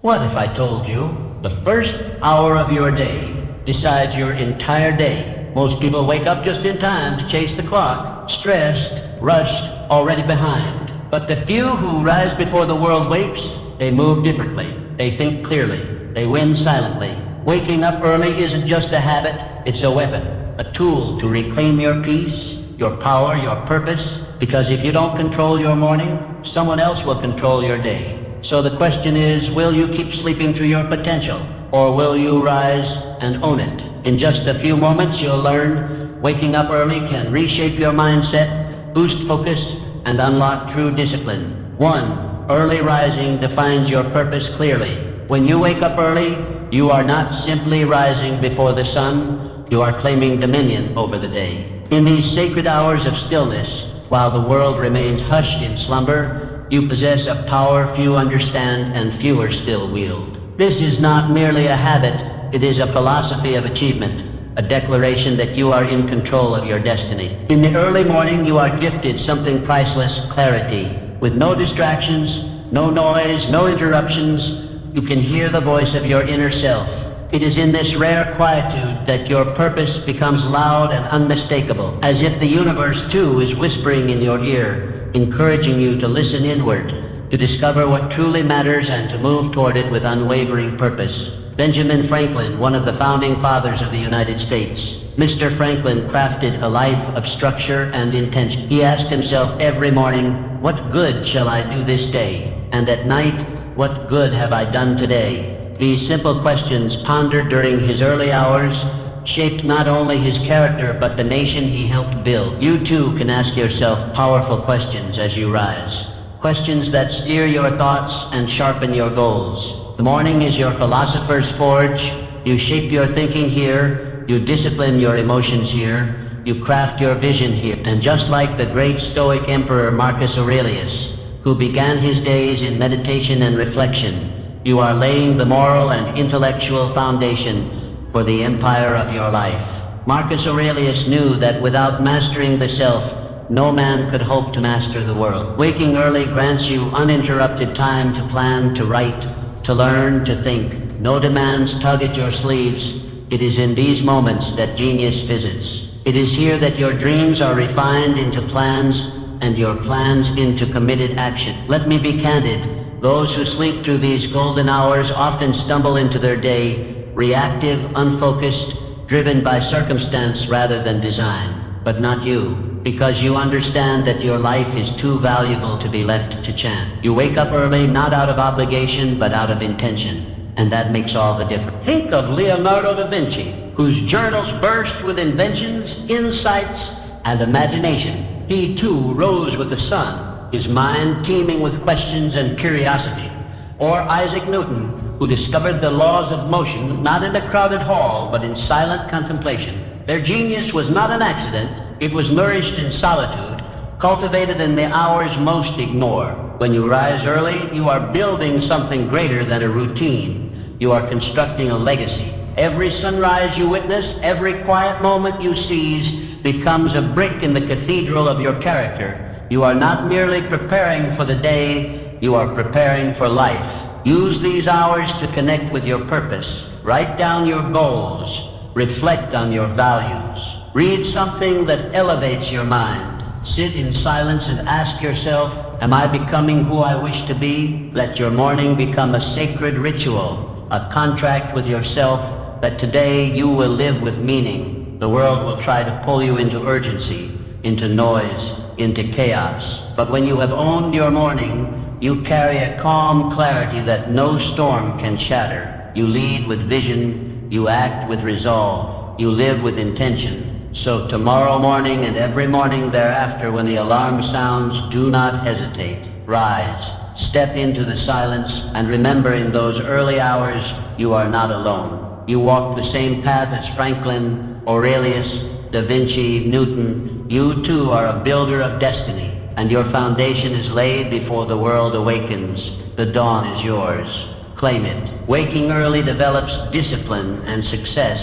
What if I told you the first hour of your day decides your entire day? Most people wake up just in time to chase the clock, stressed, rushed, already behind. But the few who rise before the world wakes, they move differently. They think clearly. They win silently. Waking up early isn't just a habit, it's a weapon, a tool to reclaim your peace, your power, your purpose. Because if you don't control your morning, someone else will control your day. So the question is, will you keep sleeping to your potential, or will you rise and own it? In just a few moments, you'll learn waking up early can reshape your mindset, boost focus, and unlock true discipline. 1. Early rising defines your purpose clearly. When you wake up early, you are not simply rising before the sun, you are claiming dominion over the day. In these sacred hours of stillness, while the world remains hushed in slumber, you possess a power few understand and fewer still wield. This is not merely a habit, it is a philosophy of achievement, a declaration that you are in control of your destiny. In the early morning, you are gifted something priceless, clarity. With no distractions, no noise, no interruptions, you can hear the voice of your inner self. It is in this rare quietude that your purpose becomes loud and unmistakable, as if the universe too is whispering in your ear, encouraging you to listen inward, to discover what truly matters and to move toward it with unwavering purpose. Benjamin Franklin, one of the founding fathers of the United States. Mr. Franklin crafted a life of structure and intention. He asked himself every morning, what good shall I do this day? And at night, what good have I done today? These simple questions, pondered during his early hours, shaped not only his character but the nation he helped build. You too can ask yourself powerful questions as you rise. Questions that steer your thoughts and sharpen your goals. The morning is your philosopher's forge. You shape your thinking here. You discipline your emotions here. You craft your vision here. And just like the great Stoic Emperor Marcus Aurelius, who began his days in meditation and reflection, you are laying the moral and intellectual foundation for the empire of your life. Marcus Aurelius knew that without mastering the self, no man could hope to master the world. Waking early grants you uninterrupted time to plan, to write, to learn, to think. No demands tug at your sleeves. It is in these moments that genius visits. It is here that your dreams are refined into plans and your plans into committed action. Let me be candid. Those who sleep through these golden hours often stumble into their day reactive, unfocused, driven by circumstance rather than design. But not you, because you understand that your life is too valuable to be left to chance. You wake up early not out of obligation but out of intention, and that makes all the difference. Think of Leonardo da Vinci, whose journals burst with inventions, insights, and imagination. He too rose with the sun, his mind teeming with questions and curiosity. Or Isaac Newton, who discovered the laws of motion not in a crowded hall but in silent contemplation. Their genius was not an accident. It was nourished in solitude, cultivated in the hours most ignore. When you rise early, you are building something greater than a routine. You are constructing a legacy. Every sunrise you witness, every quiet moment you seize, becomes a brick in the cathedral of your character. You are not merely preparing for the day, you are preparing for life. Use these hours to connect with your purpose. Write down your goals. Reflect on your values. Read something that elevates your mind. Sit in silence and ask yourself, am I becoming who I wish to be? Let your morning become a sacred ritual, a contract with yourself that today you will live with meaning. The world will try to pull you into urgency, into noise, into chaos. But when you have owned your morning, you carry a calm clarity that no storm can shatter. You lead with vision, you act with resolve, you live with intention. So tomorrow morning and every morning thereafter, when the alarm sounds, do not hesitate. Rise, step into the silence, and remember, in those early hours, you are not alone. You walk the same path as Franklin, Aurelius, Da Vinci, Newton. You too are a builder of destiny, and your foundation is laid before the world awakens. The dawn is yours. Claim it. Waking early develops discipline and success.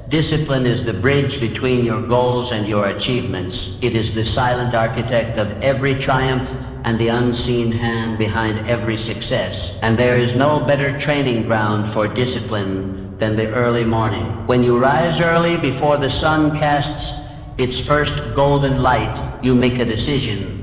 Discipline is the bridge between your goals and your achievements. It is the silent architect of every triumph and the unseen hand behind every success. And there is no better training ground for discipline than the early morning. When you rise early before the sun casts its first golden light, you make a decision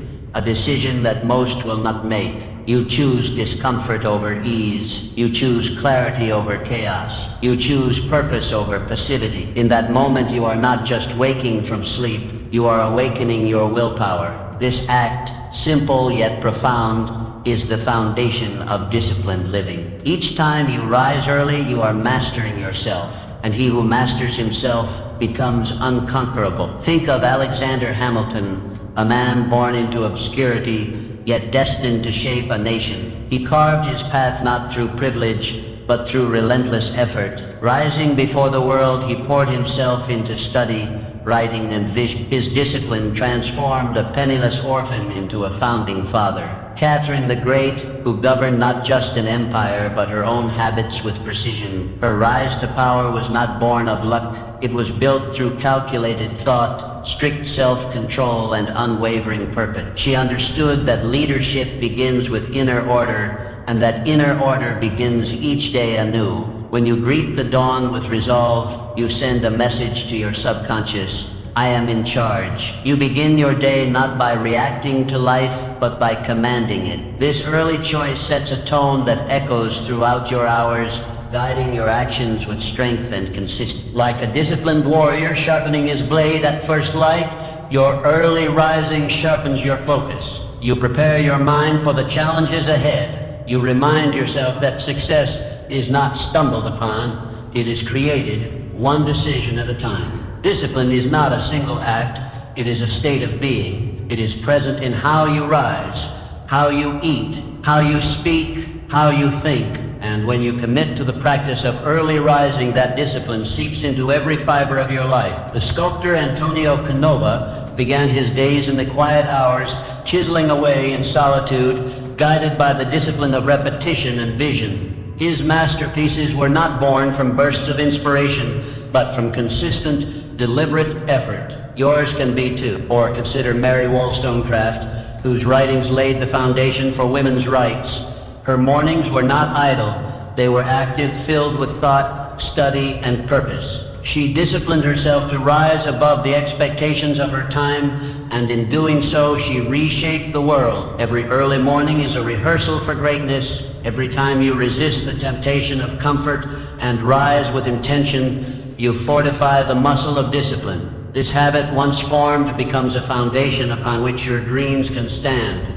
that most will not make. You choose discomfort over ease. You choose clarity over chaos. You choose purpose over passivity. In that moment, you are not just waking from sleep, you are awakening your willpower. This act, simple yet profound, is the foundation of disciplined living. Each time you rise early, you are mastering yourself, and he who masters himself becomes unconquerable. Think of Alexander Hamilton, a man born into obscurity, yet destined to shape a nation. He carved his path not through privilege, but through relentless effort. Rising before the world, he poured himself into study, writing, and vision. His discipline transformed a penniless orphan into a founding father. Catherine the Great, who governed not just an empire, but her own habits with precision. Her rise to power was not born of luck. It was built through calculated thought, strict self-control, and unwavering purpose. She understood that leadership begins with inner order, and that inner order begins each day anew. When you greet the dawn with resolve, you send a message to your subconscious: I am in charge. You begin your day not by reacting to life, but by commanding it. This early choice sets a tone that echoes throughout your hours, guiding your actions with strength and consistency. Like a disciplined warrior sharpening his blade at first light, your early rising sharpens your focus. You prepare your mind for the challenges ahead. You remind yourself that success is not stumbled upon, it is created, one decision at a time. Discipline is not a single act, it is a state of being. It is present in how you rise, how you eat, how you speak, how you think. And when you commit to the practice of early rising, that discipline seeps into every fiber of your life. The sculptor Antonio Canova began his days in the quiet hours, chiseling away in solitude, guided by the discipline of repetition and vision. His masterpieces were not born from bursts of inspiration, but from consistent, deliberate effort. Yours can be too. Or consider Mary Wollstonecraft, whose writings laid the foundation for women's rights. Her mornings were not idle. They were active, filled with thought, study, and purpose. She disciplined herself to rise above the expectations of her time, and in doing so, she reshaped the world. Every early morning is a rehearsal for greatness. Every time you resist the temptation of comfort and rise with intention, you fortify the muscle of discipline. This habit, once formed, becomes a foundation upon which your dreams can stand.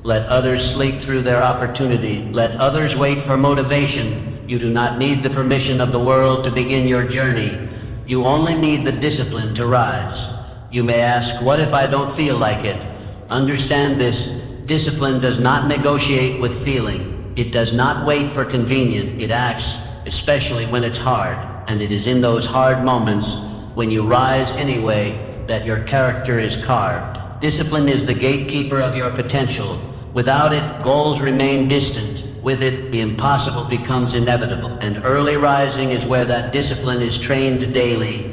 Let others sleep through their opportunity. Let others wait for motivation. You do not need the permission of the world to begin your journey. You only need the discipline to rise. You may ask, what if I don't feel like it? Understand this: discipline does not negotiate with feeling. It does not wait for convenience. It acts, especially when it's hard. And it is in those hard moments, when you rise anyway, that your character is carved. Discipline is the gatekeeper of your potential. Without it, goals remain distant. With it, the impossible becomes inevitable. And early rising is where that discipline is trained daily,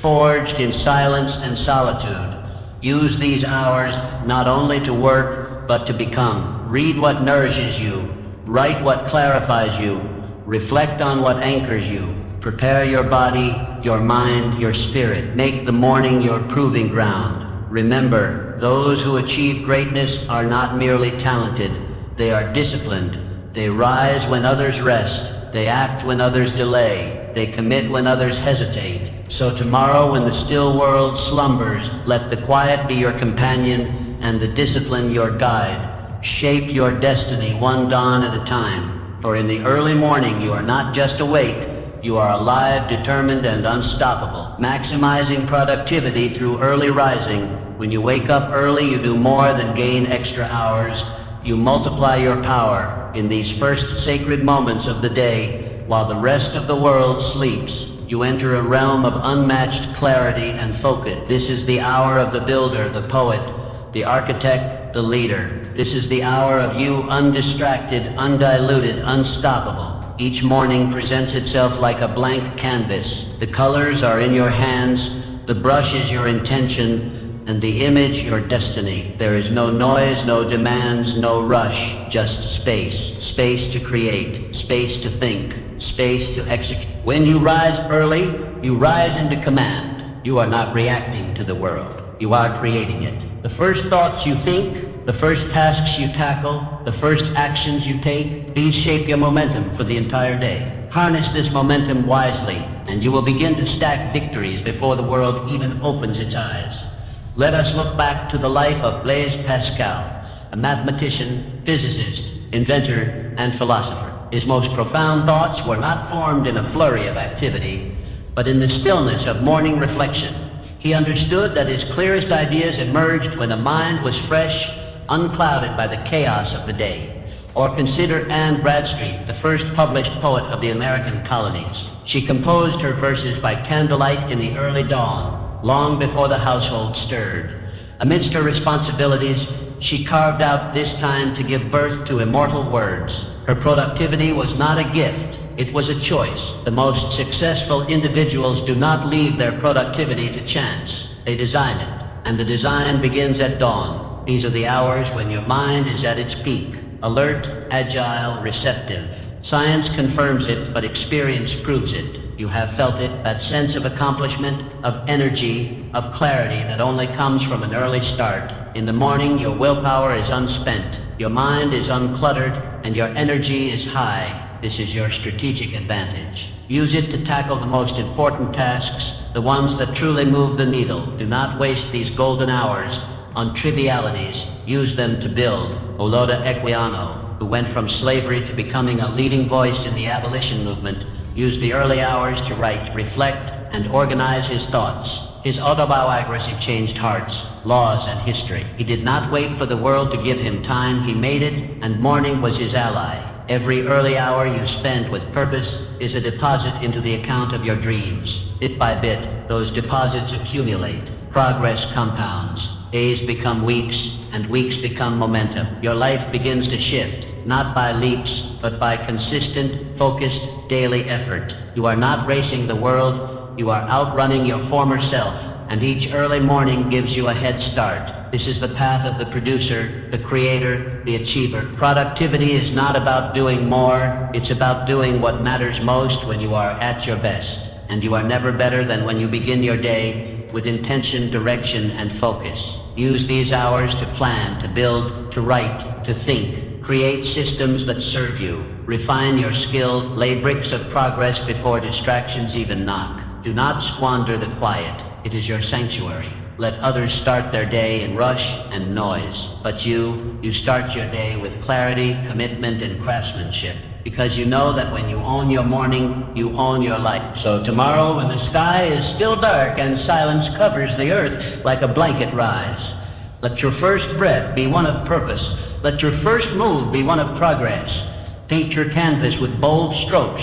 forged in silence and solitude. Use these hours not only to work, but to become. Read what nourishes you. Write what clarifies you. Reflect on what anchors you. Prepare your body, your mind, your spirit. Make the morning your proving ground. Remember, those who achieve greatness are not merely talented, they are disciplined. They rise when others rest. They act when others delay. They commit when others hesitate. So tomorrow, when the still world slumbers, let the quiet be your companion and the discipline your guide. Shape your destiny one dawn at a time. For in the early morning, you are not just awake, you are alive, determined, and unstoppable. Maximizing productivity through early rising. When you wake up early, you do more than gain extra hours. You multiply your power in these first sacred moments of the day, while the rest of the world sleeps. You enter a realm of unmatched clarity and focus. This is the hour of the builder, the poet, the architect, the leader. This is the hour of you, undistracted, undiluted, unstoppable. Each morning presents itself like a blank canvas. The colors are in your hands, the brush is your intention, and the image your destiny. There is no noise, no demands, no rush, just space. Space to create, space to think, space to execute. When you rise early, you rise into command. You are not reacting to the world. You are creating it. The first thoughts you think, the first tasks you tackle, the first actions you take, these shape your momentum for the entire day. Harness this momentum wisely, and you will begin to stack victories before the world even opens its eyes. Let us look back to the life of Blaise Pascal, a mathematician, physicist, inventor, and philosopher. His most profound thoughts were not formed in a flurry of activity, but in the stillness of morning reflection. He understood that his clearest ideas emerged when the mind was fresh, unclouded by the chaos of the day. Or consider Anne Bradstreet, the first published poet of the American colonies. She composed her verses by candlelight in the early dawn, long before the household stirred. Amidst her responsibilities, she carved out this time to give birth to immortal words. Her productivity was not a gift, it was a choice. The most successful individuals do not leave their productivity to chance. They design it, and the design begins at dawn. These are the hours when your mind is at its peak. Alert, agile, receptive. Science confirms it, but experience proves it. You have felt it, that sense of accomplishment, of energy, of clarity that only comes from an early start. In the morning, your willpower is unspent, your mind is uncluttered, and your energy is high. This is your strategic advantage. Use it to tackle the most important tasks, the ones that truly move the needle. Do not waste these golden hours on trivialities. Use them to build. Oloda Equiano, who went from slavery to becoming a leading voice in the abolition movement, used the early hours to write, reflect, and organize his thoughts. His autobiography changed hearts, laws, and history. He did not wait for the world to give him time. He made it, and morning was his ally. Every early hour you spend with purpose is a deposit into the account of your dreams. Bit by bit, those deposits accumulate. Progress compounds. Days become weeks, and weeks become momentum. Your life begins to shift, not by leaps, but by consistent, focused, daily effort. You are not racing the world, you are outrunning your former self, and each early morning gives you a head start. This is the path of the producer, the creator, the achiever. Productivity is not about doing more, it's about doing what matters most when you are at your best. And you are never better than when you begin your day with intention, direction, and focus. Use these hours to plan, to build, to write, to think. Create systems that serve you. Refine your skill. Lay bricks of progress before distractions even knock. Do not squander the quiet. It is your sanctuary. Let others start their day in rush and noise. But you start your day with clarity, commitment, and craftsmanship. Because you know that when you own your morning, you own your life. So tomorrow, when the sky is still dark and silence covers the earth like a blanket, rise. Let your first breath be one of purpose. Let your first move be one of progress. Paint your canvas with bold strokes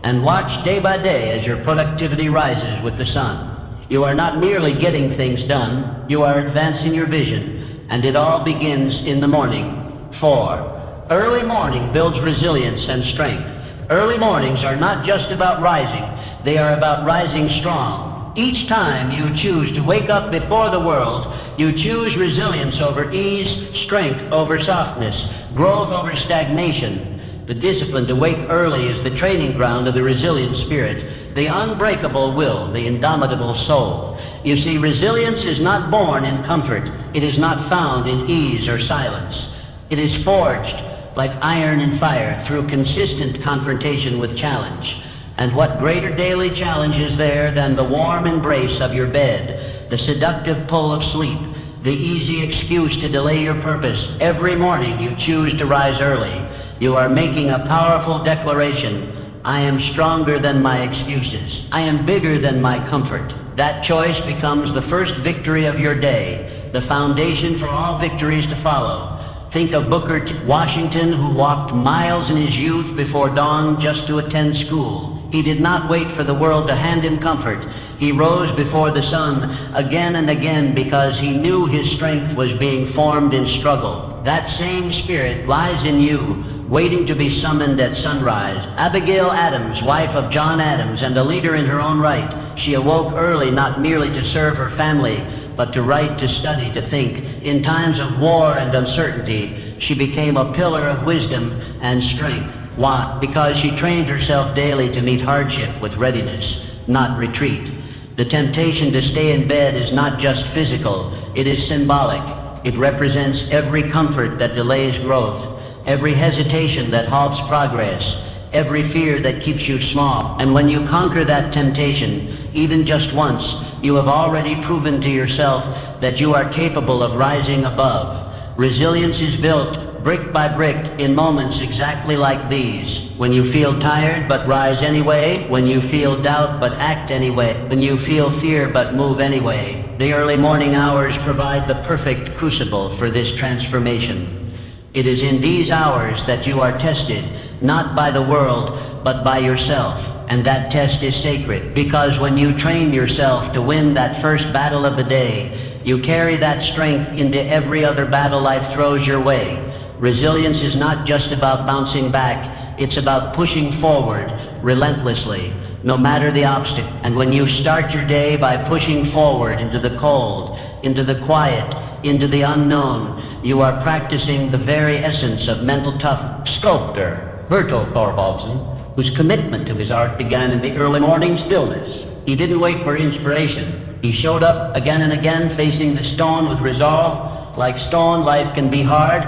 and watch day by day as your productivity rises with the sun. You are not merely getting things done, you are advancing your vision, and it all begins in the morning. 4. Early morning builds resilience and strength. Early mornings are not just about rising, they are about rising strong. Each time you choose to wake up before the world, you choose resilience over ease, strength over softness, growth over stagnation. The discipline to wake early is the training ground of the resilient spirit, the unbreakable will, the indomitable soul. You see, resilience is not born in comfort. It is not found in ease or silence. It is forged like iron in fire through consistent confrontation with challenge. And what greater daily challenge is there than the warm embrace of your bed, the seductive pull of sleep, the easy excuse to delay your purpose? Every morning you choose to rise early. You are making a powerful declaration. I am stronger than my excuses. I am bigger than my comfort. That choice becomes the first victory of your day, the foundation for all victories to follow. Think of Booker T. Washington, who walked miles in his youth before dawn just to attend school. He did not wait for the world to hand him comfort. He rose before the sun again and again because he knew his strength was being formed in struggle. That same spirit lies in you, waiting to be summoned at sunrise. Abigail Adams, wife of John Adams and a leader in her own right, she awoke early not merely to serve her family, but to write, to study, to think. In times of war and uncertainty, she became a pillar of wisdom and strength. Why? Because she trained herself daily to meet hardship with readiness, not retreat. The temptation to stay in bed is not just physical, it is symbolic. It represents every comfort that delays growth, every hesitation that halts progress, every fear that keeps you small. And when you conquer that temptation, even just once, you have already proven to yourself that you are capable of rising above. Resilience is built brick by brick in moments exactly like these. When you feel tired but rise anyway, when you feel doubt but act anyway, when you feel fear but move anyway. The early morning hours provide the perfect crucible for this transformation. It is in these hours that you are tested, not by the world, but by yourself. And that test is sacred, because when you train yourself to win that first battle of the day, you carry that strength into every other battle life throws your way. Resilience is not just about bouncing back, it's about pushing forward relentlessly, no matter the obstacle. And when you start your day by pushing forward into the cold, into the quiet, into the unknown, you are practicing the very essence of mental toughness. Sculptor Bertel Thorvaldsen, whose commitment to his art began in the early morning stillness. He didn't wait for inspiration. He showed up again and again, facing the stone with resolve. Like stone, life can be hard,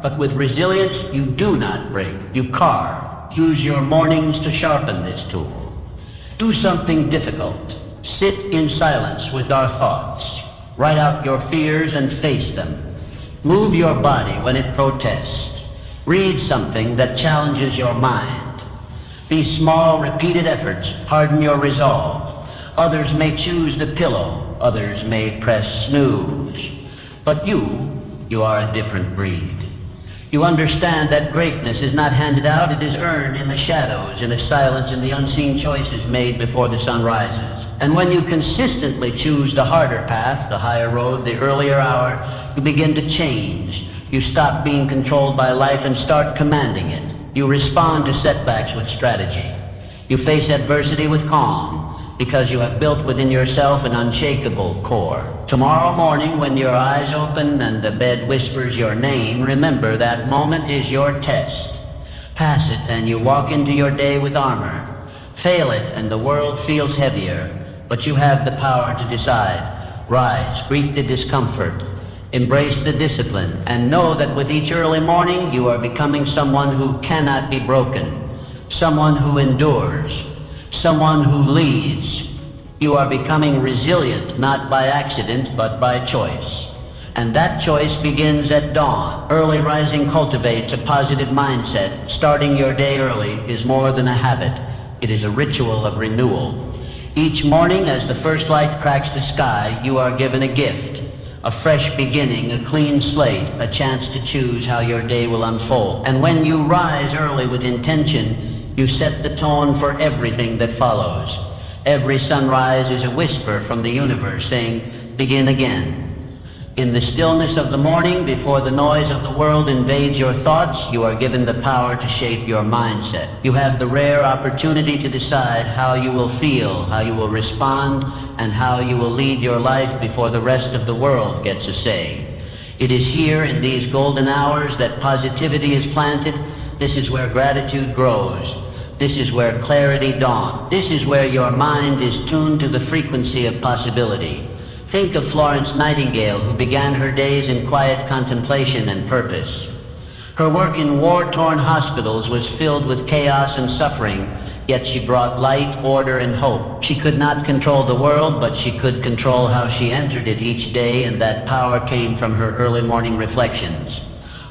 but with resilience, you do not break, you carve. Use your mornings to sharpen this tool. Do something difficult. Sit in silence with our thoughts. Write out your fears and face them. Move your body when it protests. Read something that challenges your mind. These small, repeated efforts harden your resolve. Others may choose the pillow. Others may press snooze. But you are a different breed. You understand that greatness is not handed out, it is earned in the shadows, in the silence, in the unseen choices made before the sun rises. And when you consistently choose the harder path, the higher road, the earlier hour, you begin to change. You stop being controlled by life and start commanding it. You respond to setbacks with strategy. You face adversity with calm, because you have built within yourself an unshakable core. Tomorrow morning, when your eyes open and the bed whispers your name, remember that moment is your test. Pass it and you walk into your day with armor. Fail it and the world feels heavier, but you have the power to decide. Rise, greet the discomfort, embrace the discipline, and know that with each early morning you are becoming someone who cannot be broken, someone who endures, someone who leads. You are becoming resilient, not by accident, but by choice. And that choice begins at dawn. Early rising cultivates a positive mindset. Starting your day early is more than a habit. It is a ritual of renewal. Each morning, as the first light cracks the sky, you are given a gift. A fresh beginning, a clean slate, a chance to choose how your day will unfold. And when you rise early with intention, you set the tone for everything that follows. Every sunrise is a whisper from the universe saying, begin again. In the stillness of the morning, before the noise of the world invades your thoughts, you are given the power to shape your mindset. You have the rare opportunity to decide how you will feel, how you will respond, and how you will lead your life before the rest of the world gets a say. It is here in these golden hours that positivity is planted. This is where gratitude grows. This is where clarity dawns. This is where your mind is tuned to the frequency of possibility. Think of Florence Nightingale, who began her days in quiet contemplation and purpose. Her work in war-torn hospitals was filled with chaos and suffering, yet she brought light, order, and hope. She could not control the world, but she could control how she entered it each day, and that power came from her early morning reflections.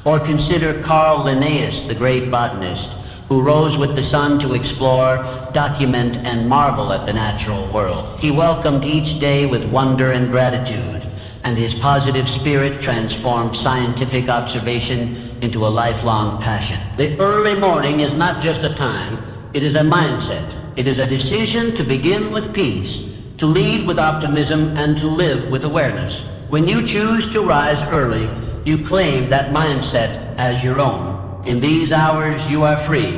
Or consider Carl Linnaeus, the great botanist, who rose with the sun to explore, document, and marvel at the natural world. He welcomed each day with wonder and gratitude, and his positive spirit transformed scientific observation into a lifelong passion. The early morning is not just a time, it is a mindset. It is a decision to begin with peace, to lead with optimism, and to live with awareness. When you choose to rise early, you claim that mindset as your own. In these hours, you are free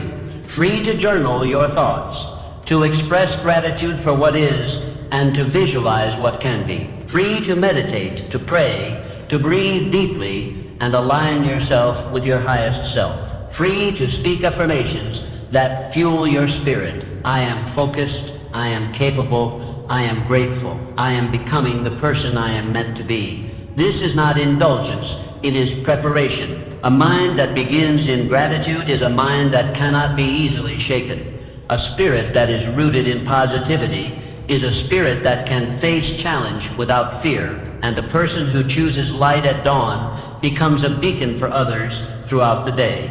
to journal your thoughts, to express gratitude for what is, and to visualize what can be. free to meditate, to pray, to breathe deeply, and align yourself with your highest self. Free to speak affirmations that fuel your spirit. I am focused, I am capable, I am grateful, I am becoming the person I am meant to be. This is not indulgence, it is preparation. A mind that begins in gratitude is a mind that cannot be easily shaken. A spirit that is rooted in positivity is a spirit that can face challenge without fear. And a person who chooses light at dawn becomes a beacon for others throughout the day.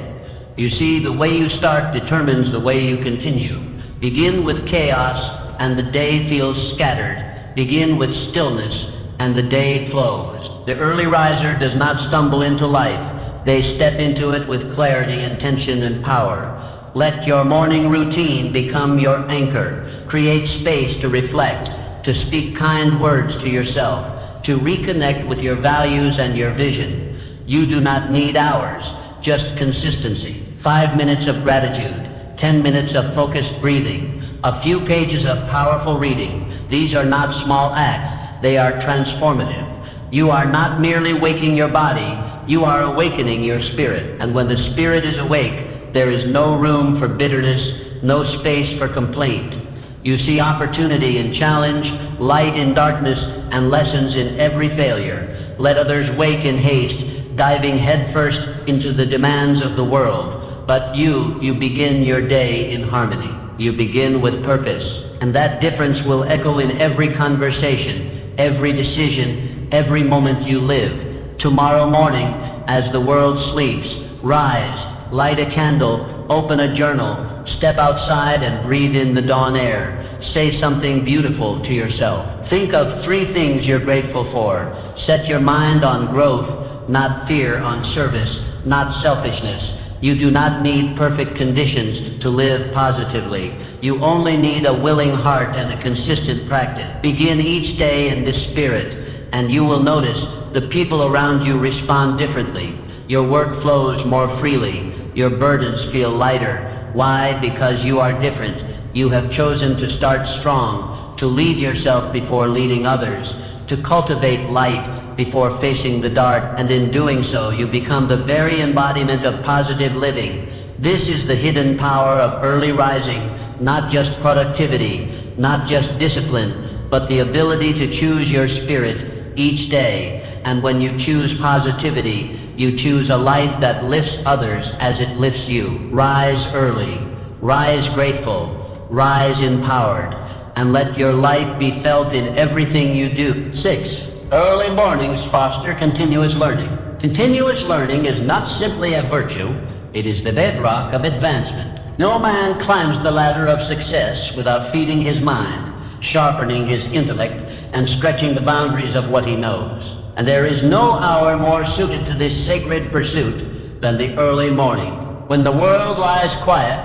You see, the way you start determines the way you continue. Begin with chaos and the day feels scattered. Begin with stillness and the day flows. The early riser does not stumble into life. They step into it with clarity, intention, and power. Let your morning routine become your anchor. Create space to reflect, to speak kind words to yourself, to reconnect with your values and your vision. You do not need hours, just consistency. 5 minutes of gratitude, 10 minutes of focused breathing, a few pages of powerful reading. These are not small acts, they are transformative. You are not merely waking your body, you are awakening your spirit. And when the spirit is awake, there is no room for bitterness, no space for complaint. You see opportunity in challenge, light in darkness, and lessons in every failure. Let others wake in haste, diving headfirst into the demands of the world. But you begin your day in harmony. You begin with purpose. And that difference will echo in every conversation, every decision, every moment you live. Tomorrow morning, as the world sleeps, rise, light a candle, open a journal, step outside and breathe in the dawn air. Say something beautiful to yourself. Think of 3 things you're grateful for. Set your mind on growth, not fear, on service, not selfishness. You do not need perfect conditions to live positively. You only need a willing heart and a consistent practice. Begin each day in this spirit, and you will notice the people around you respond differently. Your work flows more freely. Your burdens feel lighter. Why? Because you are different. You have chosen to start strong, to lead yourself before leading others, to cultivate light before facing the dark, and in doing so you become the very embodiment of positive living. This is the hidden power of early rising, not just productivity, not just discipline, but the ability to choose your spirit each day. And when you choose positivity, you choose a light that lifts others as it lifts you. Rise early, rise grateful, rise empowered, and let your light be felt in everything you do. 6. Early mornings foster continuous learning. Continuous learning is not simply a virtue, it is the bedrock of advancement. No man climbs the ladder of success without feeding his mind, sharpening his intellect, and stretching the boundaries of what he knows. And there is no hour more suited to this sacred pursuit than the early morning. When the world lies quiet,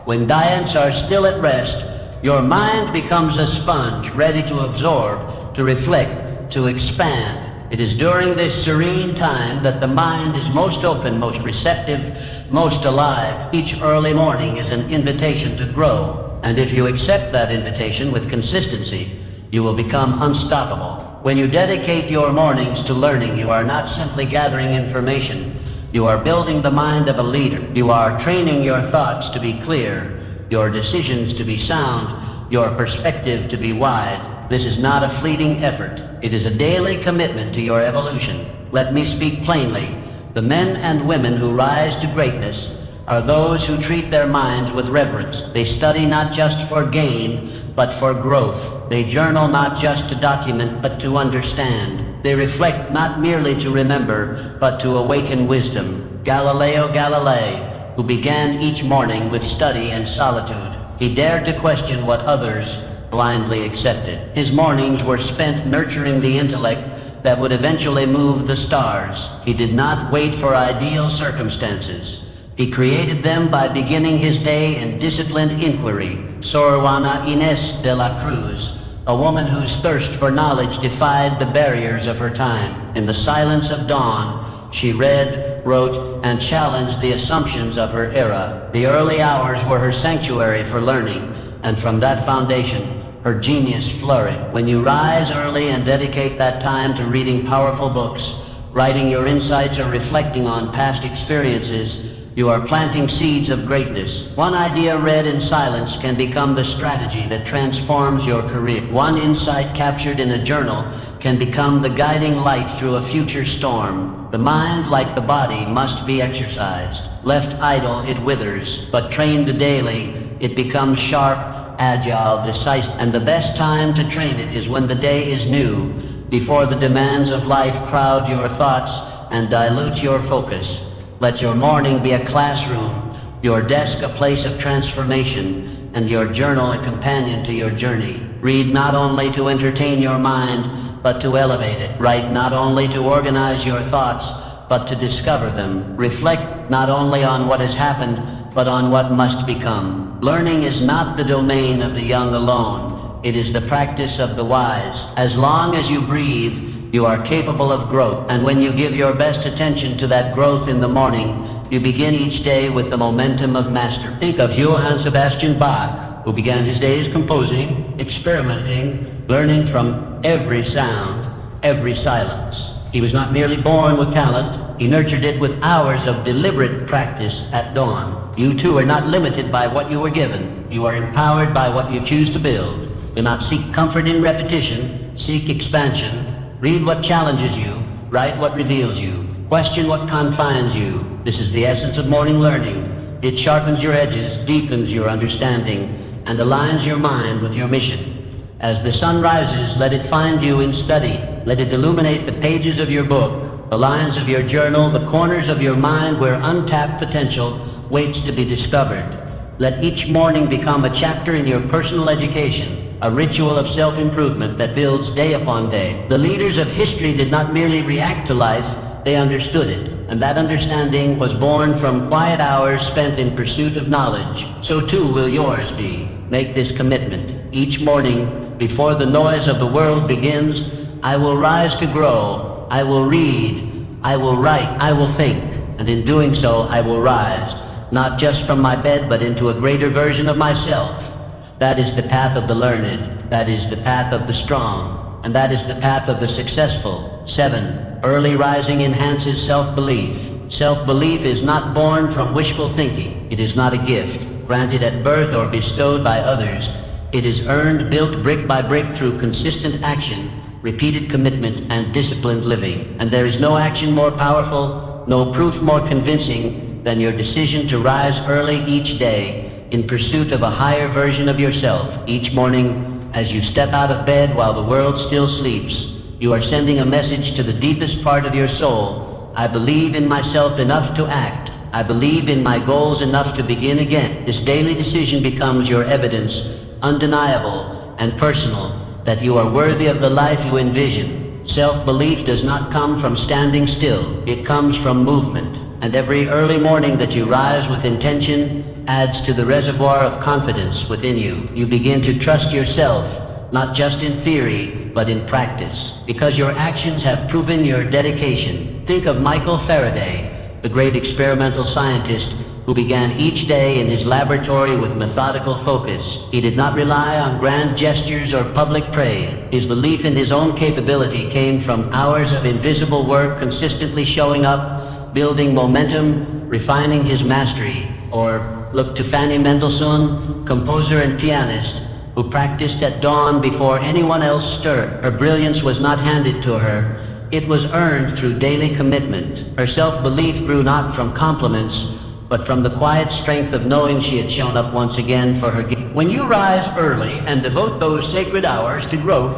when giants are still at rest, your mind becomes a sponge ready to absorb, to reflect, to expand. It is during this serene time that the mind is most open, most receptive, most alive. Each early morning is an invitation to grow. And if you accept that invitation with consistency, you will become unstoppable. When you dedicate your mornings to learning, you are not simply gathering information. You are building the mind of a leader. You are training your thoughts to be clear, your decisions to be sound, your perspective to be wide. This is not a fleeting effort. It is a daily commitment to your evolution. Let me speak plainly. The men and women who rise to greatness are those who treat their minds with reverence. They study not just for gain, but for growth. They journal not just to document, but to understand. They reflect not merely to remember, but to awaken wisdom. Galileo Galilei, who began each morning with study and solitude, he dared to question what others blindly accepted. His mornings were spent nurturing the intellect that would eventually move the stars. He did not wait for ideal circumstances. He created them by beginning his day in disciplined inquiry. Sor Juana Inés de la Cruz, a woman whose thirst for knowledge defied the barriers of her time. In the silence of dawn, she read, wrote, and challenged the assumptions of her era. The early hours were her sanctuary for learning, and from that foundation, her genius flourish. When you rise early and dedicate that time to reading powerful books, writing your insights, or reflecting on past experiences, you are planting seeds of greatness. One idea read in silence can become the strategy that transforms your career. One insight captured in a journal can become the guiding light through a future storm. The mind, like the body, must be exercised. Left idle, it withers, but trained daily, it becomes sharp, agile, decisive. And the best time to train it is when the day is new, before the demands of life crowd your thoughts and dilute your focus. Let your morning be a classroom, your desk a place of transformation, and your journal a companion to your journey. Read not only to entertain your mind, but to elevate it. Write not only to organize your thoughts, but to discover them. Reflect not only on what has happened, but on what must become. Learning is not the domain of the young alone. It is the practice of the wise. As long as you breathe, you are capable of growth, and when you give your best attention to that growth in the morning, you begin each day with the momentum of mastery. Think of Johann Sebastian Bach, who began his days composing, experimenting, learning from every sound, every silence. He was not merely born with talent, he nurtured it with hours of deliberate practice at dawn. You too are not limited by what you were given. You are empowered by what you choose to build. Do not seek comfort in repetition, seek expansion. Read what challenges you, write what reveals you, question what confines you. This is the essence of morning learning. It sharpens your edges, deepens your understanding, and aligns your mind with your mission. As the sun rises, let it find you in study. Let it illuminate the pages of your book, the lines of your journal, the corners of your mind where untapped potential waits to be discovered. Let each morning become a chapter in your personal education, a ritual of self-improvement that builds day upon day. The leaders of history did not merely react to life, they understood it. And that understanding was born from quiet hours spent in pursuit of knowledge. So too will yours be. Make this commitment. Each morning, before the noise of the world begins, I will rise to grow. I will read. I will write. I will think. And in doing so, I will rise, not just from my bed, but into a greater version of myself. That is the path of the learned. That is the path of the strong. And that is the path of the successful. 7. Early rising enhances self-belief. Self-belief is not born from wishful thinking. It is not a gift, granted at birth or bestowed by others. It is earned, built brick by brick through consistent action, repeated commitment, and disciplined living. And there is no action more powerful, no proof more convincing than your decision to rise early each day in pursuit of a higher version of yourself. Each morning, as you step out of bed while the world still sleeps, you are sending a message to the deepest part of your soul. I believe in myself enough to act. I believe in my goals enough to begin again. This daily decision becomes your evidence, undeniable and personal, that you are worthy of the life you envision. Self-belief does not come from standing still. It comes from movement. And every early morning that you rise with intention adds to the reservoir of confidence within you. You begin to trust yourself, not just in theory, but in practice, because your actions have proven your dedication. Think of Michael Faraday, the great experimental scientist who began each day in his laboratory with methodical focus. He did not rely on grand gestures or public praise. His belief in his own capability came from hours of invisible work, consistently showing up, building momentum, refining his mastery. Or look to Fanny Mendelssohn, composer and pianist, who practiced at dawn before anyone else stirred. Her brilliance was not handed to her. It was earned through daily commitment. Her self-belief grew not from compliments, but from the quiet strength of knowing she had shown up once again for her gift. When you rise early and devote those sacred hours to growth,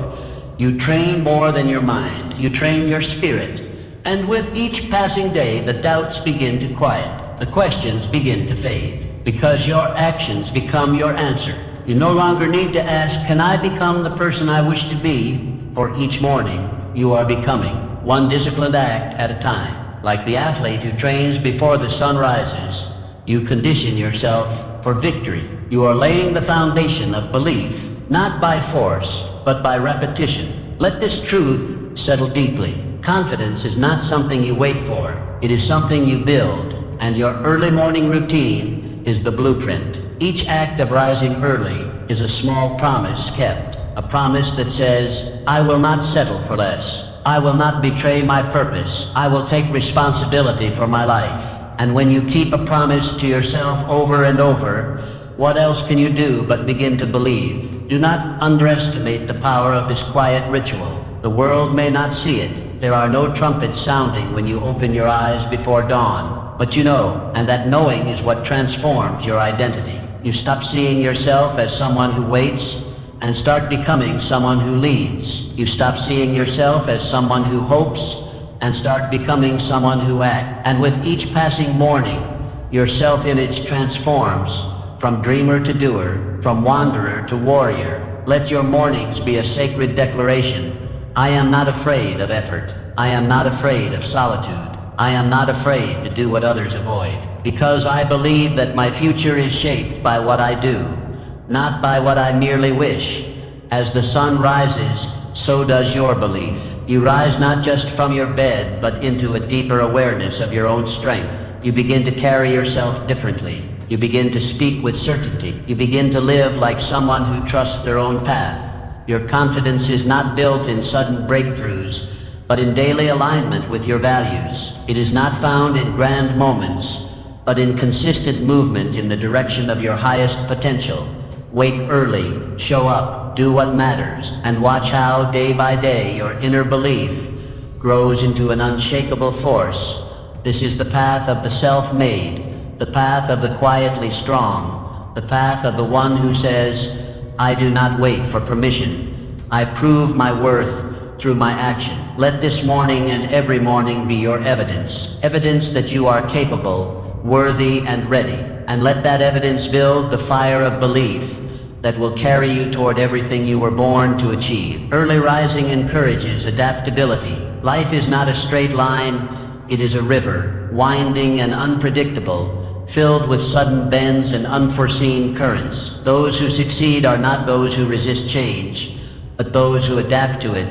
you train more than your mind. You train your spirit. And with each passing day, the doubts begin to quiet. The questions begin to fade, because your actions become your answer. You no longer need to ask, can I become the person I wish to be? For each morning, you are becoming, one disciplined act at a time. Like the athlete who trains before the sun rises, you condition yourself for victory. You are laying the foundation of belief, not by force, but by repetition. Let this truth settle deeply. Confidence is not something you wait for. It is something you build. And your early morning routine is the blueprint. Each act of rising early is a small promise kept. A promise that says, I will not settle for less. I will not betray my purpose. I will take responsibility for my life. And when you keep a promise to yourself over and over, what else can you do but begin to believe? Do not underestimate the power of this quiet ritual. The world may not see it. There are no trumpets sounding when you open your eyes before dawn. But you know, and that knowing is what transforms your identity. You stop seeing yourself as someone who waits and start becoming someone who leads. You stop seeing yourself as someone who hopes and start becoming someone who acts. And with each passing morning, your self-image transforms from dreamer to doer, from wanderer to warrior. Let your mornings be a sacred declaration. I am not afraid of effort. I am not afraid of solitude. I am not afraid to do what others avoid, because I believe that my future is shaped by what I do, not by what I merely wish. As the sun rises, so does your belief. You rise not just from your bed, but into a deeper awareness of your own strength. You begin to carry yourself differently. You begin to speak with certainty. You begin to live like someone who trusts their own path. Your confidence is not built in sudden breakthroughs, but in daily alignment with your values. It is not found in grand moments, but in consistent movement in the direction of your highest potential. Wake early, show up, do what matters, and watch how, day by day, your inner belief grows into an unshakable force. This is the path of the self-made, the path of the quietly strong, the path of the one who says, I do not wait for permission. I prove my worth through my action. Let this morning and every morning be your evidence. Evidence that you are capable, worthy, and ready. And let that evidence build the fire of belief that will carry you toward everything you were born to achieve. Early rising encourages adaptability. Life is not a straight line. It is a river, winding and unpredictable, filled with sudden bends and unforeseen currents. Those who succeed are not those who resist change, but those who adapt to it,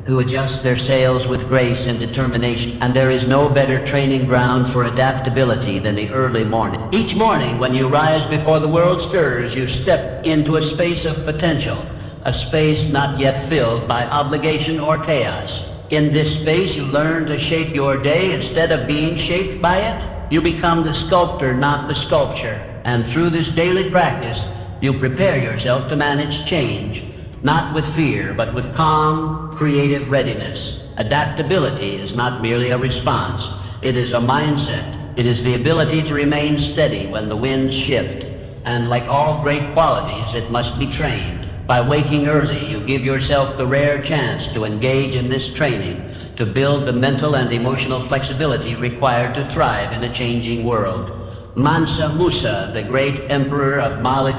who adjust their sails with grace and determination. And there is no better training ground for adaptability than the early morning. Each morning when you rise before the world stirs, you step into a space of potential, a space not yet filled by obligation or chaos. In this space you learn to shape your day instead of being shaped by it. You become the sculptor, not the sculpture. And through this daily practice, you prepare yourself to manage change, not with fear, but with calm, creative readiness. Adaptability is not merely a response. It is a mindset. It is the ability to remain steady when the winds shift. And like all great qualities, it must be trained. By waking early, you give yourself the rare chance to engage in this training, to build the mental and emotional flexibility required to thrive in a changing world. Mansa Musa, the great emperor of Malik,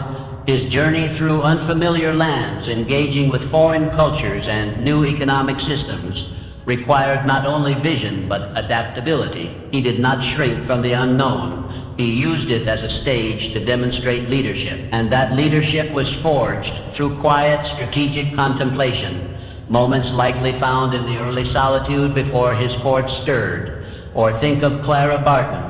his journey through unfamiliar lands, engaging with foreign cultures and new economic systems, required not only vision but adaptability. He did not shrink from the unknown. He used it as a stage to demonstrate leadership, and that leadership was forged through quiet, strategic contemplation, moments likely found in the early solitude before his fort stirred. Or think of Clara Barton,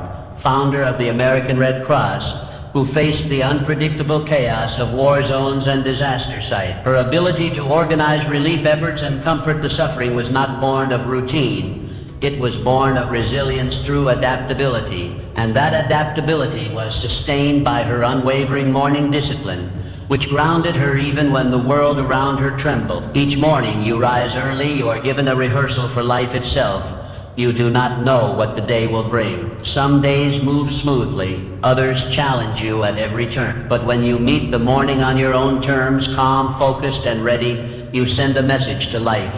founder of the American Red Cross, who faced the unpredictable chaos of war zones and disaster sites. Her ability to organize relief efforts and comfort the suffering was not born of routine. It was born of resilience through adaptability, and that adaptability was sustained by her unwavering morning discipline, which grounded her even when the world around her trembled. Each morning you rise early, you are given a rehearsal for life itself. You do not know what the day will bring. Some days move smoothly, others challenge you at every turn. But when you meet the morning on your own terms, calm, focused, and ready, you send a message to life.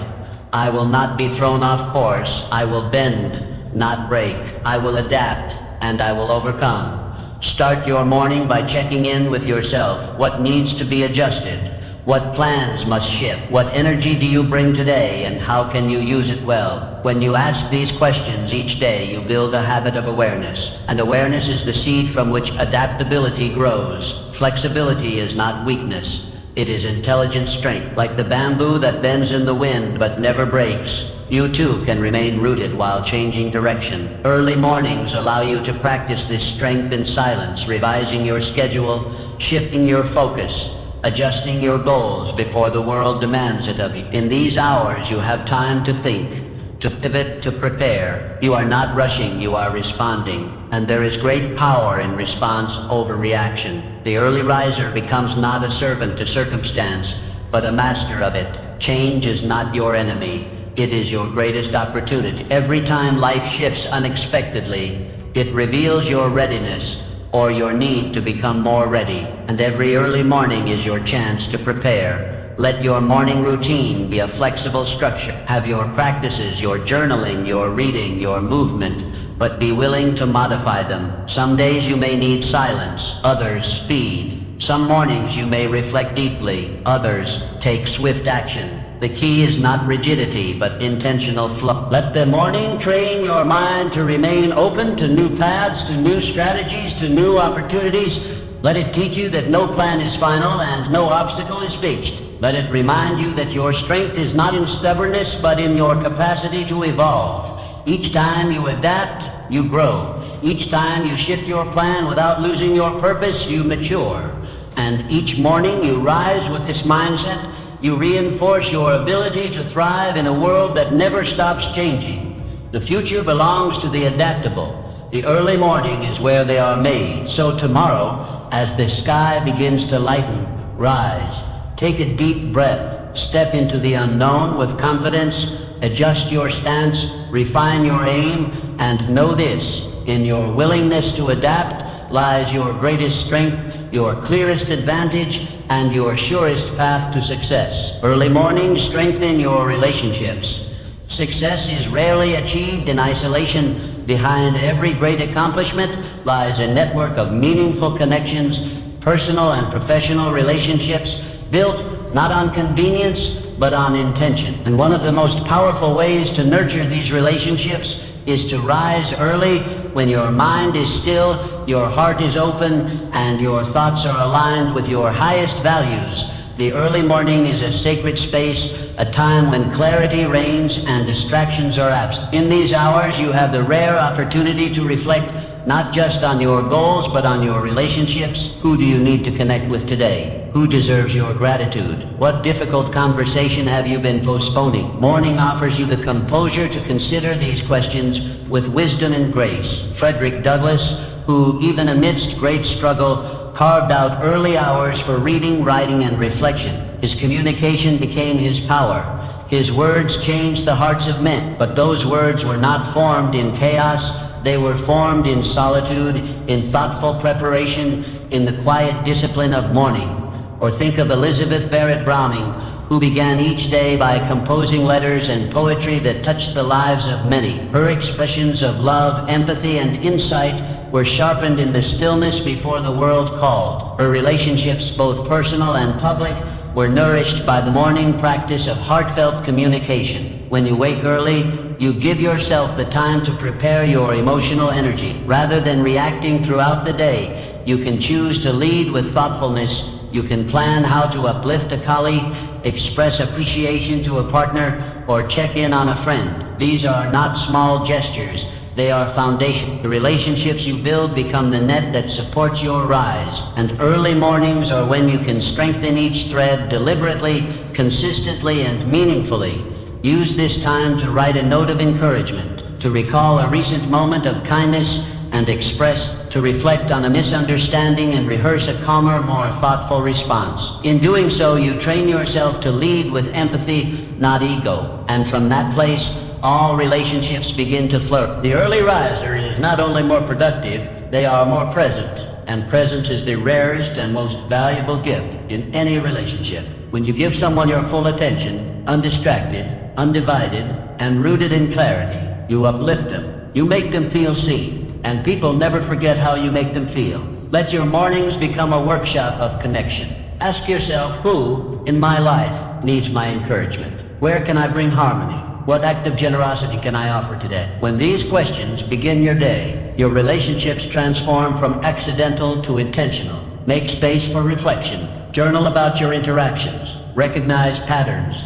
I will not be thrown off course. I will bend, not break. I will adapt, and I will overcome. Start your morning by checking in with yourself. What needs to be adjusted? What plans must shift? What energy do you bring today, and how can you use it well? When you ask these questions each day, you build a habit of awareness. And awareness is the seed from which adaptability grows. Flexibility is not weakness. It is intelligent strength. Like the bamboo that bends in the wind but never breaks, you too can remain rooted while changing direction. Early mornings allow you to practice this strength in silence, revising your schedule, shifting your focus, adjusting your goals before the world demands it of you. In these hours, you have time to think, to pivot, to prepare. You are not rushing, you are responding. And there is great power in response over reaction. The early riser becomes not a servant to circumstance, but a master of it. Change is not your enemy. It is your greatest opportunity. Every time life shifts unexpectedly, it reveals your readiness or your need to become more ready. And every early morning is your chance to prepare. Let your morning routine be a flexible structure. Have your practices, your journaling, your reading, your movement, but be willing to modify them. Some days you may need silence, others speed. Some mornings you may reflect deeply, others take swift action. The key is not rigidity, but intentional flow. Let the morning train your mind to remain open to new paths, to new strategies, to new opportunities. Let it teach you that no plan is final and no obstacle is fixed. Let it remind you that your strength is not in stubbornness, but in your capacity to evolve. Each time you adapt, you grow. Each time you shift your plan without losing your purpose, you mature. And each morning you rise with this mindset. You reinforce your ability to thrive in a world that never stops changing. The future belongs to the adaptable. The early morning is where they are made. So tomorrow, as the sky begins to lighten, rise. Take a deep breath. Step into the unknown with confidence. Adjust your stance. Refine your aim. And know this, in your willingness to adapt lies your greatest strength, your clearest advantage, and your surest path to success. Early mornings strengthen your relationships. Success is rarely achieved in isolation. Behind every great accomplishment lies a network of meaningful connections, personal and professional relationships, built not on convenience, but on intention. And one of the most powerful ways to nurture these relationships is to rise early when your mind is still, your heart is open, and your thoughts are aligned with your highest values. The early morning is a sacred space, a time when clarity reigns and distractions are absent. In these hours, you have the rare opportunity to reflect not just on your goals, but on your relationships. Who do you need to connect with today? Who deserves your gratitude? What difficult conversation have you been postponing? Morning offers you the composure to consider these questions with wisdom and grace. Frederick Douglass, who even amidst great struggle carved out early hours for reading, writing, and reflection. His communication became his power. His words changed the hearts of men, but those words were not formed in chaos. They were formed in solitude, in thoughtful preparation, in the quiet discipline of morning. Or think of Elizabeth Barrett Browning, who began each day by composing letters and poetry that touched the lives of many. Her expressions of love, empathy, and insight were sharpened in the stillness before the world called. Her relationships, both personal and public, were nourished by the morning practice of heartfelt communication. When you wake early, you give yourself the time to prepare your emotional energy. Rather than reacting throughout the day, you can choose to lead with thoughtfulness. You can plan how to uplift a colleague, express appreciation to a partner, or check in on a friend. These are not small gestures. They are foundation. The relationships you build become the net that supports your rise. And early mornings are when you can strengthen each thread deliberately, consistently, and meaningfully. Use this time to write a note of encouragement, to recall a recent moment of kindness and express, to reflect on a misunderstanding and rehearse a calmer, more thoughtful response. In doing so, you train yourself to lead with empathy, not ego. And from that place, all relationships begin to flourish. The early riser is not only more productive, they are more present. And presence is the rarest and most valuable gift in any relationship. When you give someone your full attention, undistracted, undivided, and rooted in clarity, you uplift them. You make them feel seen. And people never forget how you make them feel. Let your mornings become a workshop of connection. Ask yourself, who in my life needs my encouragement? Where can I bring harmony? What act of generosity can I offer today? When these questions begin your day, your relationships transform from accidental to intentional. Make space for reflection. Journal about your interactions. Recognize patterns.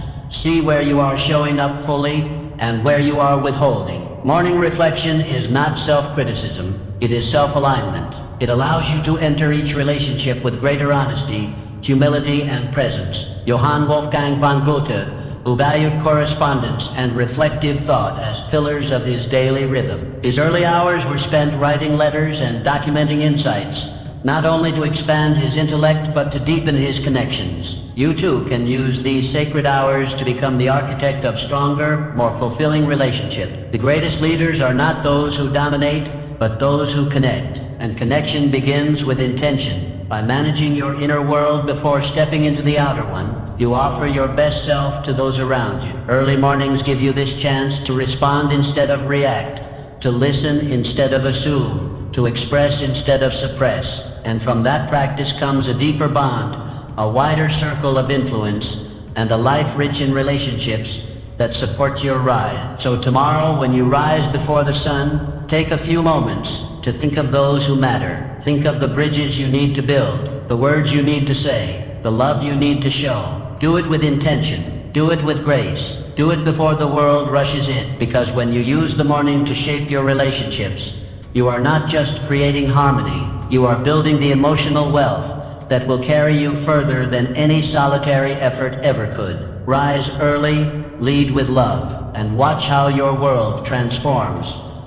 See where you are showing up fully and where you are withholding. Morning reflection is not self-criticism. It is self-alignment. It allows you to enter each relationship with greater honesty, humility, and presence. Johann Wolfgang von Goethe, who valued correspondence and reflective thought as pillars of his daily rhythm. His early hours were spent writing letters and documenting insights, not only to expand his intellect, but to deepen his connections. You too can use these sacred hours to become the architect of stronger, more fulfilling relationships. The greatest leaders are not those who dominate, but those who connect. And connection begins with intention. By managing your inner world before stepping into the outer one, you offer your best self to those around you. Early mornings give you this chance to respond instead of react, to listen instead of assume, to express instead of suppress. And from that practice comes a deeper bond, a wider circle of influence, and a life rich in relationships that support your rise. So tomorrow, when you rise before the sun, take a few moments to think of those who matter. Think of the bridges you need to build, the words you need to say, the love you need to show. Do it with intention. Do it with grace. Do it before the world rushes in. Because when you use the morning to shape your relationships, you are not just creating harmony, you are building the emotional wealth that will carry you further than any solitary effort ever could. Rise early, lead with love, and watch how your world transforms,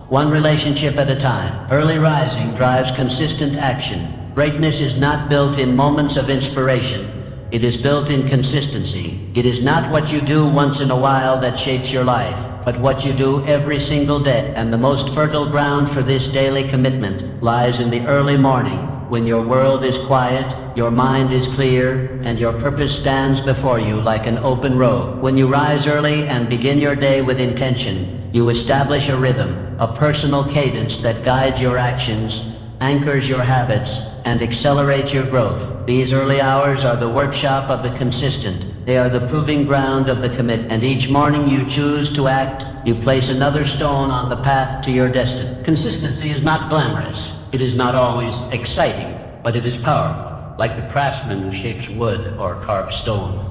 one relationship at a time. Early rising drives consistent action. Greatness is not built in moments of inspiration. It is built in consistency. It is not what you do once in a while that shapes your life, but what you do every single day. And the most fertile ground for this daily commitment lies in the early morning, when your world is quiet, your mind is clear, and your purpose stands before you like an open road. When you rise early and begin your day with intention, you establish a rhythm, a personal cadence that guides your actions, anchors your habits, and accelerates your growth. These early hours are the workshop of the consistent. They are the proving ground of the commit. And each morning you choose to act, you place another stone on the path to your destiny. Consistency is not glamorous. It is not always exciting, but it is powerful. Like the craftsman who shapes wood or carves stone,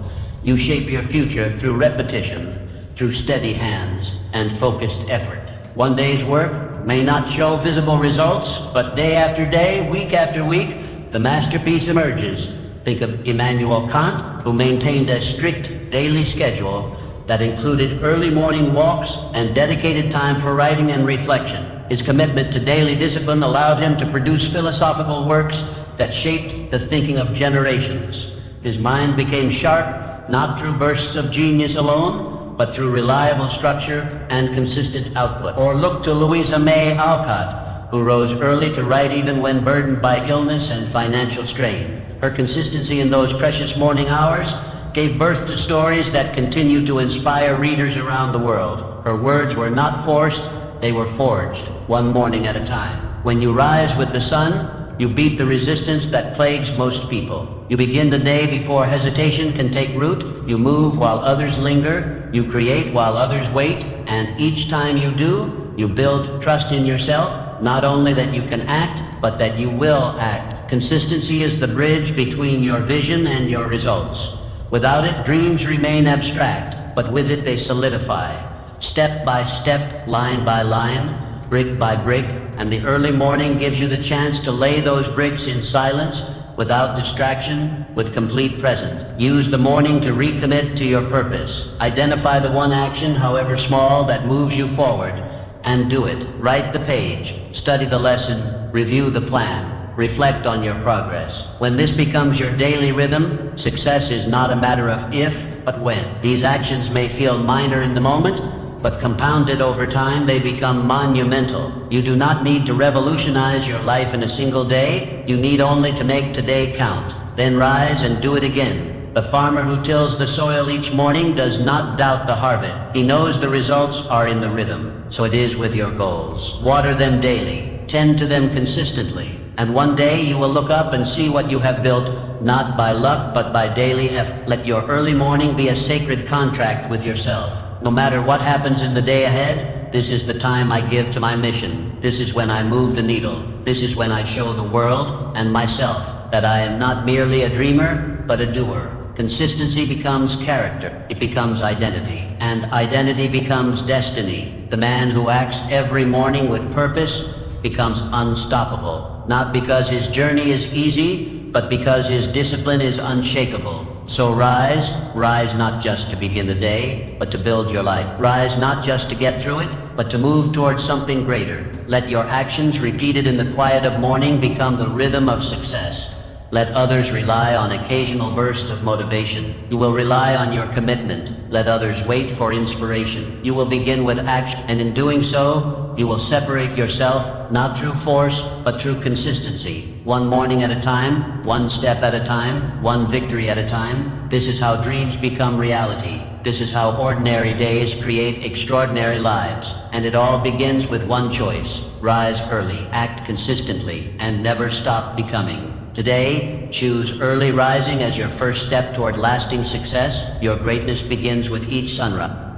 you shape your future through repetition, through steady hands and focused effort. One day's work may not show visible results, but day after day, week after week, the masterpiece emerges. Think of Immanuel Kant, who maintained a strict daily schedule that included early morning walks and dedicated time for writing and reflection. His commitment to daily discipline allowed him to produce philosophical works that shaped the thinking of generations. His mind became sharp, not through bursts of genius alone, but through reliable structure and consistent output. Or look to Louisa May Alcott, who rose early to write even when burdened by illness and financial strain. Her consistency in those precious morning hours gave birth to stories that continue to inspire readers around the world. Her words were not forced, they were forged, one morning at a time. When you rise with the sun, you beat the resistance that plagues most people. You begin the day before hesitation can take root. You move while others linger. You create while others wait. And each time you do, you build trust in yourself, not only that you can act, but that you will act. Consistency is the bridge between your vision and your results. Without it, dreams remain abstract, but with it they solidify. Step by step, line by line, brick by brick, and the early morning gives you the chance to lay those bricks in silence, without distraction, with complete presence. Use the morning to recommit to your purpose. Identify the one action, however small, that moves you forward, and do it. Write the page, study the lesson, review the plan, reflect on your progress. When this becomes your daily rhythm, success is not a matter of if, but when. These actions may feel minor in the moment, but compounded over time, they become monumental. You do not need to revolutionize your life in a single day. You need only to make today count. Then rise and do it again. The farmer who tills the soil each morning does not doubt the harvest. He knows the results are in the rhythm. So it is with your goals. Water them daily. Tend to them consistently. And one day you will look up and see what you have built, not by luck, but by daily effort. Let your early morning be a sacred contract with yourself. No matter what happens in the day ahead, this is the time I give to my mission. This is when I move the needle. This is when I show the world and myself that I am not merely a dreamer, but a doer. Consistency becomes character. It becomes identity. And identity becomes destiny. The man who acts every morning with purpose becomes unstoppable. Not because his journey is easy, but because his discipline is unshakable. So rise not just to begin the day, but to build your life. Rise not just to get through it, but to move towards something greater. Let your actions repeated in the quiet of morning become the rhythm of success. Let others rely on occasional bursts of motivation. You will rely on your commitment. Let others wait for inspiration. You will begin with action, and in doing so, you will separate yourself not through force, but through consistency. One morning at a time, one step at a time, one victory at a time. This is how dreams become reality. This is how ordinary days create extraordinary lives. And it all begins with one choice. Rise early, act consistently, and never stop becoming. Today, choose early rising as your first step toward lasting success. Your greatness begins with each sunrise.